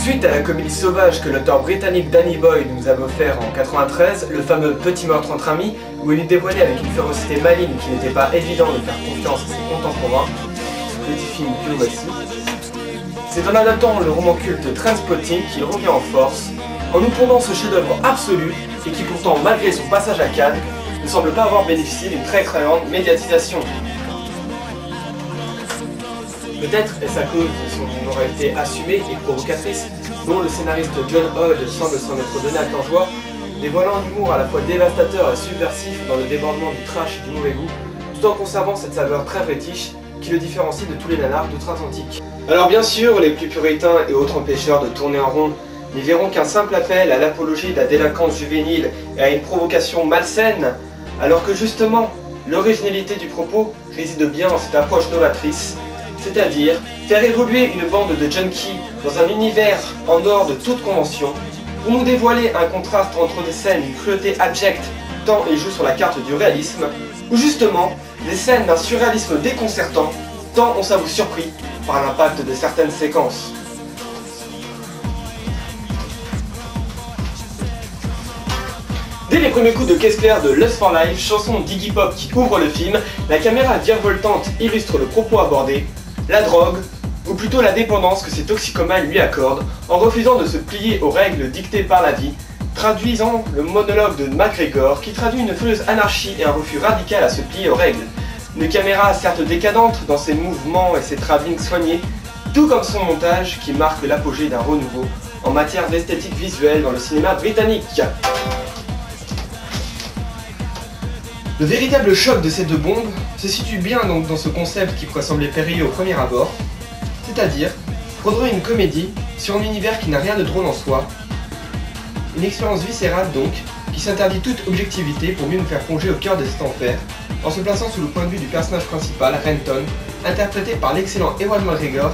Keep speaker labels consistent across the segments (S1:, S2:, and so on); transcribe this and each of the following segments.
S1: Suite à la comédie sauvage que l'auteur britannique Danny Boyle nous avait offert en 93, le fameux Petit meurtre entre amis, où il nous dévoilait avec une férocité maligne qu'il n'était pas évident de faire confiance à ses contemporains, petit film que voici. C'est en adaptant le roman culte Trainspotting qu'il revient en force, en nous pondant ce chef-d'œuvre absolu et qui pourtant, malgré son passage à Cannes, ne semble pas avoir bénéficié d'une très grande médiatisation. Peut-être est-ce à cause de son moralité assumée et provocatrice, dont le scénariste John Hood semble s'en être donné à cœur joie, dévoilant un humour à la fois dévastateur et subversif dans le débordement du trash et du mauvais goût, tout en conservant cette saveur très british qui le différencie de tous les nanars d'outre-Atlantique. Alors bien sûr, les plus puritains et autres empêcheurs de tourner en rond n'y verront qu'un simple appel à l'apologie de la délinquance juvénile et à une provocation malsaine, alors que justement, l'originalité du propos réside bien dans cette approche novatrice, c'est-à-dire faire évoluer une bande de junkies dans un univers en dehors de toute convention, pour nous dévoiler un contraste entre des scènes d'une cruauté abjecte tant ils jouent sur la carte du réalisme, ou justement des scènes d'un surréalisme déconcertant tant on s'avoue surpris par l'impact de certaines séquences. Dès les premiers coups de caisse claire de Lust for Life, chanson d'Iggy Pop qui ouvre le film, la caméra virevoltante illustre le propos abordé, la drogue, ou plutôt la dépendance que ces toxicomanes lui accordent, en refusant de se plier aux règles dictées par la vie, traduisant le monologue de McGregor qui traduit une furieuse anarchie et un refus radical à se plier aux règles. Une caméra certes décadente dans ses mouvements et ses travelling soignés, tout comme son montage qui marque l'apogée d'un renouveau en matière d'esthétique visuelle dans le cinéma britannique. Le véritable choc de ces deux bombes se situe bien donc dans ce concept qui pourrait sembler périlleux au premier abord, c'est-à-dire produire une comédie sur un univers qui n'a rien de drôle en soi, une expérience viscérale donc, qui s'interdit toute objectivité pour mieux nous faire plonger au cœur de cet enfer, en se plaçant sous le point de vue du personnage principal, Renton, interprété par l'excellent Ewan McGregor,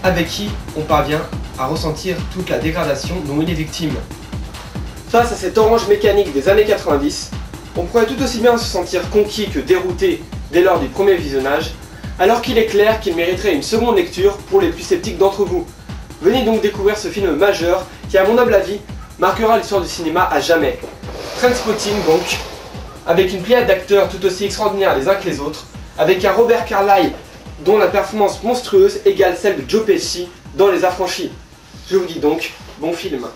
S1: avec qui on parvient à ressentir toute la dégradation dont il est victime. Face à cette orange mécanique des années 90, on pourrait tout aussi bien se sentir conquis que dérouté dès lors du premier visionnage, alors qu'il est clair qu'il mériterait une seconde lecture pour les plus sceptiques d'entre vous. Venez donc découvrir ce film majeur qui, à mon humble avis, marquera l'histoire du cinéma à jamais. Trainspotting donc, avec une pléiade d'acteurs tout aussi extraordinaires les uns que les autres, avec un Robert Carlyle dont la performance monstrueuse égale celle de Joe Pesci dans Les Affranchis. Je vous dis donc, bon film.